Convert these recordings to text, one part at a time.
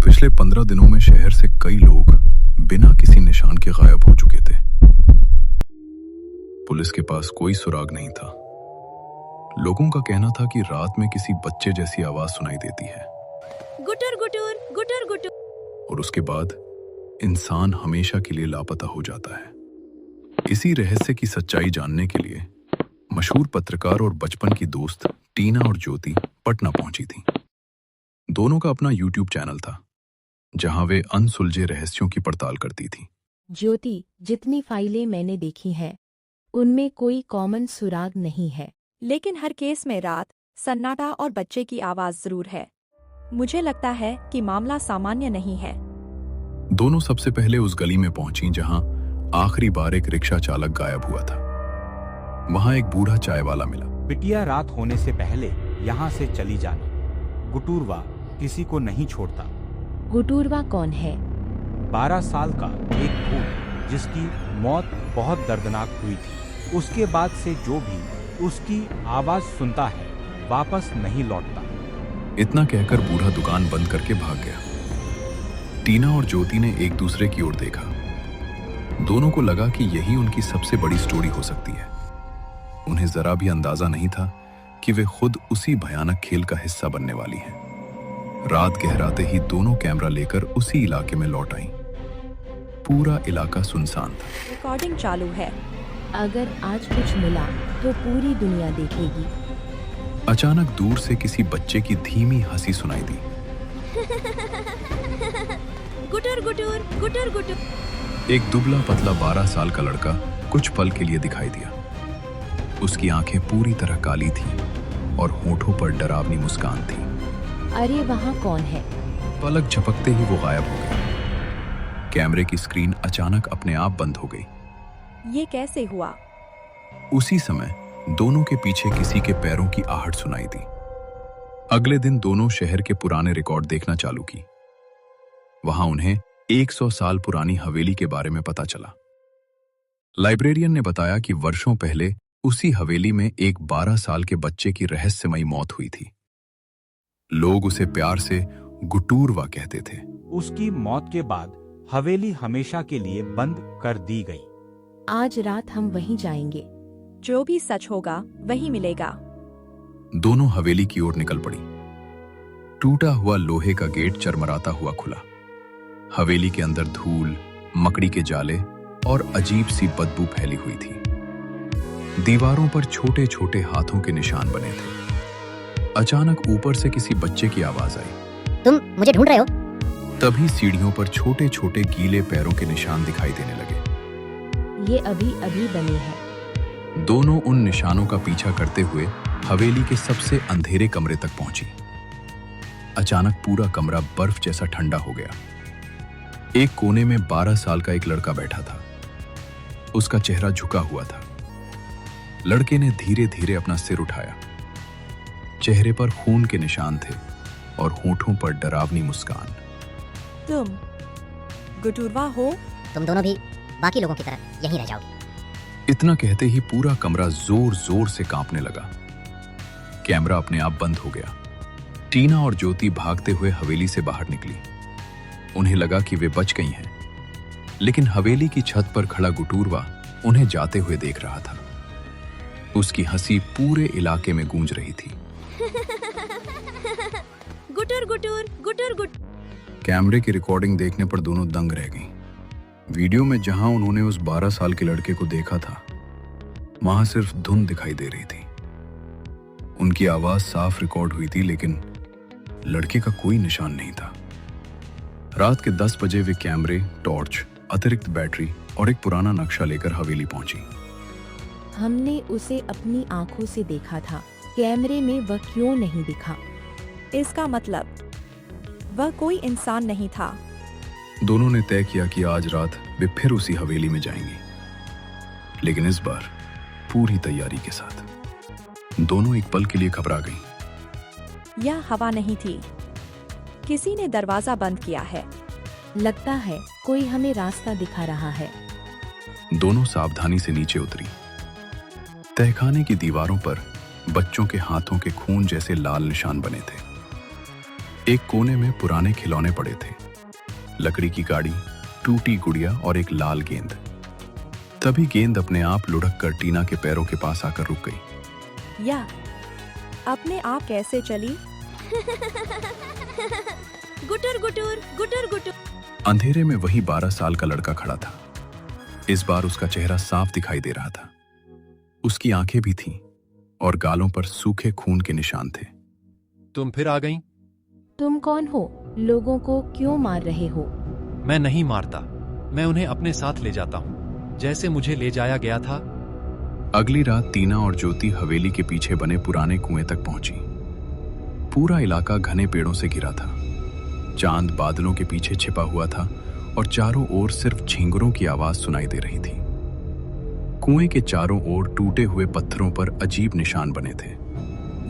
पिछले 15 दिनों में शहर से कई लोग बिना किसी निशान के गायब हो चुके थे। पुलिस के पास कोई सुराग नहीं था। लोगों का कहना था कि रात में किसी बच्चे जैसी आवाज सुनाई देती है, गुटर गुटर गुटर गुटर, और उसके बाद इंसान हमेशा के लिए लापता हो जाता है। इसी रहस्य की सच्चाई जानने के लिए मशहूर पत्रकार और बचपन की दोस्त टीना और ज्योति पटना पहुंची थी। दोनों का अपना यूट्यूब चैनल था जहां वे अनसुलझे रहस्यों की पड़ताल करती थी। ज्योति, जितनी फाइलें मैंने देखी हैं, उनमें कोई कॉमन सुराग नहीं है। लेकिन हर केस में रात, सन्नाटा और बच्चे की आवाज जरूर है। मुझे लगता है कि मामला सामान्य नहीं है। दोनों सबसे पहले उस गली में पहुंची जहां आखिरी बार एक रिक्शा चालक गायब हुआ था। वहां एक बूढ़ा चाय वाला मिला। बिटिया, रात होने से पहले यहाँ से चली जाना। गुटूरवा किसी को नहीं छोड़ता। गुटूरवा कौन है? 12 साल का एक भूत जिसकी मौत बहुत दर्दनाक हुई थी। उसके बाद से जो भी उसकी आवाज सुनता है वापस नहीं लौटता। इतना कहकर बूढ़ा दुकान बंद करके भाग गया। टीना और ज्योति ने एक दूसरे की ओर देखा। दोनों को लगा कि यही उनकी सबसे बड़ी स्टोरी हो सकती है। उन्हें जरा भी अंदाजा नहीं था कि वे खुद उसी भयानक खेल का हिस्सा बनने वाली हैं। रात गहराते ही दोनों कैमरा लेकर उसी इलाके में लौट आईं। पूरा इलाका सुनसान था। रिकॉर्डिंग चालू है। अगर आज कुछ मिला तो पूरी दुनिया देखेगी। अचानक दूर से किसी बच्चे की धीमी हंसी सुनाई दी। गुटर गुटर गुटर गुटर। एक दुबला पतला 12 साल का लड़का कुछ पल के लिए दिखाई दिया। उसकी आंखें पूरी तरह काली थीं और होठों पर डरावनी मुस्कान थी। अरे वहाँ कौन है? पलक झपकते ही वो गायब हो गई। कैमरे की स्क्रीन अचानक अपने आप बंद हो गई। ये कैसे हुआ? उसी समय दोनों के पीछे किसी के पैरों की आहट सुनाई दी। अगले दिन दोनों शहर के पुराने रिकॉर्ड देखना चालू की। वहां उन्हें 100 साल पुरानी हवेली के बारे में पता चला। लाइब्रेरियन ने बताया कि वर्षों पहले उसी हवेली में एक 12 साल के बच्चे की रहस्यमयी मौत हुई थी। लोग उसे प्यार से गुटूरवा कहते थे। उसकी मौत के बाद हवेली हमेशा के लिए बंद कर दी गई। आज रात हम वहीं जाएंगे। जो भी सच होगा वही मिलेगा। दोनों हवेली की ओर निकल पड़ी। टूटा हुआ लोहे का गेट चरमराता हुआ खुला। हवेली के अंदर धूल, मकड़ी के जाले और अजीब सी बदबू फैली हुई थी। दीवारों पर छोटे छोटे हाथों के निशान बने थे। अचानक ऊपर से किसी बच्चे की आवाज आई। तुम मुझे ढूंढ रहे हो? तभी सीढ़ियों पर छोटे छोटे गीले पैरों के निशान दिखाई देने लगे। ये अभी अभी बने हैं। दोनों उन निशानों का पीछा करते हुए हवेली के सबसे अंधेरे कमरे तक पहुंची। अचानक पूरा कमरा बर्फ जैसा ठंडा हो गया। एक कोने में 12 साल का एक लड़का बैठा था। उसका चेहरा झुका हुआ था। लड़के ने धीरे धीरे अपना सिर उठाया। चेहरे पर खून के निशान थे और होठों पर डरावनी मुस्कान। तुम गुटूरवा हो? तुम दोनों भी बाकी लोगों की तरह यहीं रह जाओगे। इतना कहते ही पूरा कमरा जोर जोर से कांपने लगा। कैमरा अपने आप बंद हो गया। टीना और ज्योति भागते हुए हवेली से बाहर निकली। उन्हें लगा कि वे बच गई हैं, लेकिन हवेली की छत पर खड़ा गुटूरवा उन्हें जाते हुए देख रहा था। उसकी हंसी पूरे इलाके में गूंज रही थी। गुटर गुटर गुटर गुट। कैमरे की रिकॉर्डिंग देखने पर दोनों दंग रह गईं। वीडियो में जहां उन्होंने उस 12 साल के लड़के को देखा था, वहां सिर्फ धुंध दिखाई दे रही थी। उनकी आवाज साफ रिकॉर्ड हुई थी, लेकिन लड़के का कोई निशान नहीं था। रात के 10 बजे वे कैमरे, टॉर्च, अतिरिक्त बैटरी और एक पुराना नक्शा लेकर हवेली पहुंची। हमने उसे अपनी आंखों से देखा था। कैमरे में वह क्यों नहीं दिखा? इसका मतलब वह कोई इंसान नहीं था। दोनों ने तय किया कि आज रात वे फिर उसी हवेली में जाएंगे, लेकिन इस बार पूरी तैयारी के साथ। दोनों एक पल के लिए घबरा गईं। यह हवा नहीं थी। किसी ने दरवाजा बंद किया है। लगता है कोई हमें रास्ता दिखा रहा है। दोनों सावधानी से नीचे उतरी। तहखाने की दीवारों पर बच्चों के हाथों के खून जैसे लाल निशान बने थे। एक कोने में पुराने खिलौने पड़े थे, लकड़ी की गाड़ी, टूटी गुड़िया और एक लाल गेंद। तभी गेंद अपने आप लुढ़क कर टीना के पैरों के पास आकर रुक गई। या अपने आप कैसे चली? गुटुर गुटुर गुटुर गुटुर। अंधेरे में वही 12 साल का लड़का खड़ा था। इस बार उसका चेहरा साफ दिखाई दे रहा था। उसकी आंखें भी थीं और गालों पर सूखे खून के निशान थे। तुम फिर आ गईं? तुम कौन हो? लोगों को क्यों मार रहे हो? मैं नहीं मारता, मैं उन्हें अपने साथ ले जाता हूँ, जैसे मुझे ले जाया गया था। अगली रात टीना और ज्योति हवेली के पीछे बने पुराने कुएं तक पहुंची। पूरा इलाका घने पेड़ों से घिरा था। चांद बादलों के पीछे छिपा हुआ था और चारों ओर सिर्फ झींगुरों की आवाज सुनाई दे रही थी। कुएं के चारों ओर टूटे हुए पत्थरों पर अजीब निशान बने थे।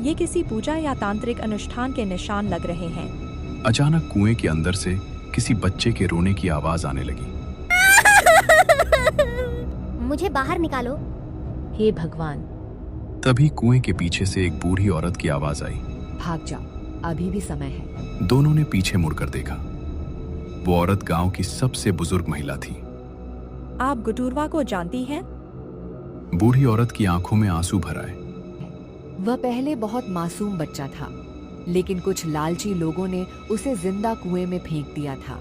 ये किसी पूजा या तांत्रिक अनुष्ठान के निशान लग रहे हैं। अचानक कुएं के अंदर से किसी बच्चे के रोने की आवाज आने लगी। मुझे बाहर निकालो। हे भगवान! तभी कुएं के पीछे से एक बूढ़ी औरत की आवाज आई। भाग जाओ, अभी भी समय है। दोनों ने पीछे मुड़कर देखा। वो औरत गांव की सबसे बुजुर्ग महिला थी। आप गुटुरवा को जानती हैं? बूढ़ी औरत की आंखों में आंसू भर आए। वह पहले बहुत मासूम बच्चा था, लेकिन कुछ लालची लोगों ने उसे जिंदा कुएं में फेंक दिया था।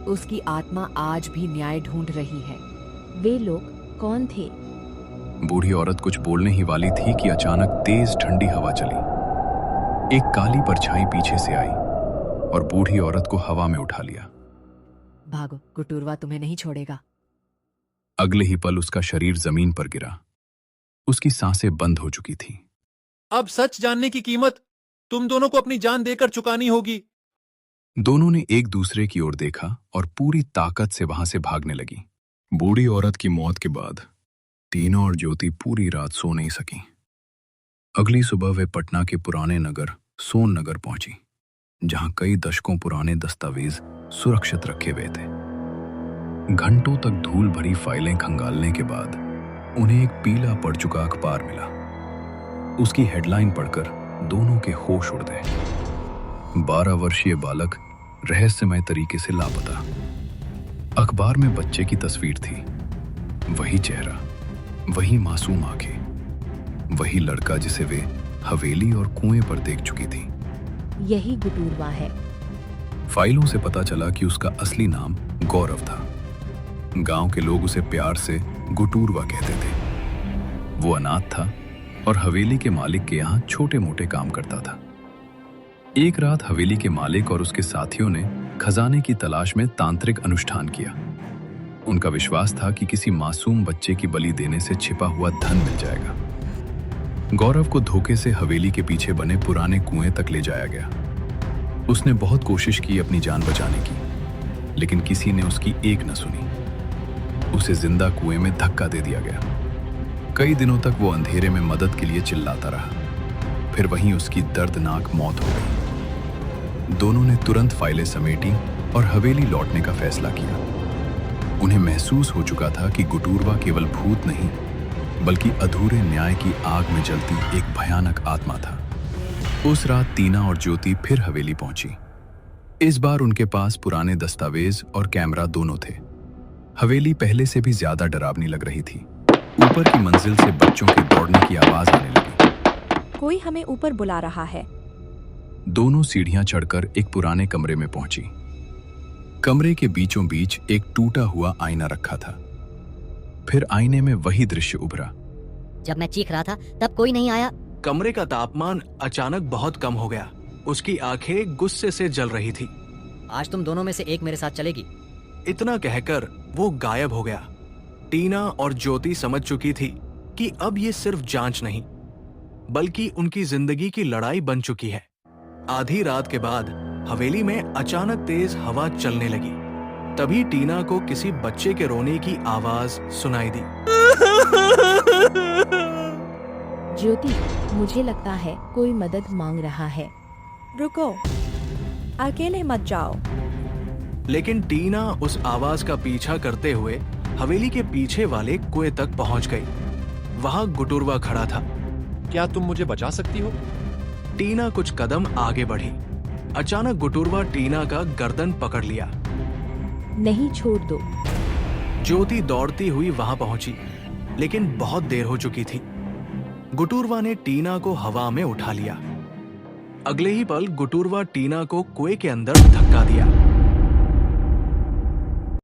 उसकी आत्मा आज भी न्याय ढूंढ रही है। वे लोग कौन थे? बूढ़ी औरत कुछ बोलने ही वाली थी कि अचानक तेज ठंडी हवा चली। एक काली परछाई पीछे से आई और बूढ़ी औरत को हवा में उठा लिया। भागो, गुटुरवा तुम्हें नहीं छोड़ेगा। अगले ही पल उसका शरीर जमीन पर गिरा। उसकी सांसें बंद हो चुकी थी। अब सच जानने की कीमत तुम दोनों को अपनी जान देकर चुकानी होगी। दोनों ने एक दूसरे की ओर देखा और पूरी ताकत से वहां से भागने लगी। बूढ़ी औरत की मौत के बाद टीना और ज्योति पूरी रात सो नहीं सकी। अगली सुबह वे पटना के पुराने नगर सोन नगर पहुंची, जहां कई दशकों पुराने दस्तावेज सुरक्षित रखे हुए थे। घंटों तक धूल भरी फाइलें खंगालने के बाद उन्हें एक पीला पड़ चुका अखबार मिला। उसकी हेडलाइन पढ़कर दोनों के होश उड़ गए। 12 वर्षीय बालक रहस्यमय तरीके से लापता। अखबार में बच्चे की तस्वीर थी। वही चेहरा, वही मासूम आंखें, वही लड़का जिसे वे हवेली और कुएं पर देख चुकी थी। यही गुटुरवा है। फाइलों से पता चला कि उसका असली नाम गौरव था। गांव के लोग उसे प्यार से गुटुरवा कहते थे। वो अनाथ था और हवेली के मालिक के यहाँ छोटे मोटे काम करता था। एक रात हवेली के मालिक और उसके साथियों ने खजाने की तलाश में तांत्रिक अनुष्ठान किया। उनका विश्वास था कि किसी मासूम बच्चे की बलि देने से छिपा हुआ धन मिल जाएगा। गौरव को धोखे से हवेली के पीछे बने पुराने कुएं तक ले जाया गया। उसने बहुत कोशिश की अपनी जान बचाने की, लेकिन किसी ने उसकी एक न सुनी। उसे जिंदा कुएं में धक्का दे दिया गया। कई दिनों तक वो अंधेरे में मदद के लिए चिल्लाता रहा। फिर वहीं उसकी दर्दनाक मौत हो गई। दोनों ने तुरंत फाइलें समेटी और हवेली लौटने का फैसला किया। उन्हें महसूस हो चुका था कि गुटुरवा केवल भूत नहीं, बल्कि अधूरे न्याय की आग में जलती एक भयानक आत्मा था। उस रात टीना और ज्योति फिर हवेली पहुंची। इस बार उनके पास पुराने दस्तावेज और कैमरा दोनों थे। हवेली पहले से भी ज्यादा डरावनी लग रही थी। ऊपर की मंजिल से बच्चों के दौड़ने की आवाज आने लगी। कोई हमें ऊपर बुला रहा है। दोनों सीढ़ियां चढ़कर एक पुराने कमरे में पहुंची। कमरे के बीचों बीच एक टूटा हुआ आईना रखा था। फिर आईने में वही दृश्य उभरा। जब मैं चीख रहा था तब कोई नहीं आया। कमरे का तापमान अचानक बहुत कम हो गया। उसकी आंखें गुस्से से जल रही थी। आज तुम दोनों में से एक मेरे साथ चलेगी। इतना कहकर वो गायब हो गया। टीना और ज्योति समझ चुकी थी कि अब ये सिर्फ जांच नहीं, बल्कि उनकी जिंदगी की लड़ाई बन चुकी है। आधी रात के बाद हवेली में अचानक तेज हवा चलने लगी। तभी टीना को किसी बच्चे के रोने की आवाज सुनाई दी। ज्योति, मुझे लगता है कोई मदद मांग रहा है। रुको, अकेले मत जाओ। लेकिन टीना उस आवाज का पीछा करते हुए हवेली के पीछे वाले कुएं तक पहुंच गई। वहां गुटुरवा खड़ा था। क्या तुम मुझे बचा सकती हो? टीना कुछ कदम आगे बढ़ी। अचानक गुटुरवा टीना का गर्दन पकड़ लिया। नहीं, छोड़ दो। ज्योति दौड़ती हुई वहां पहुंची, लेकिन बहुत देर हो चुकी थी। गुटुरवा ने टीना को हवा में उठा लिया। अगले ही पल गुटुरवा टीना को कुएं के अंदर धक्का दिया।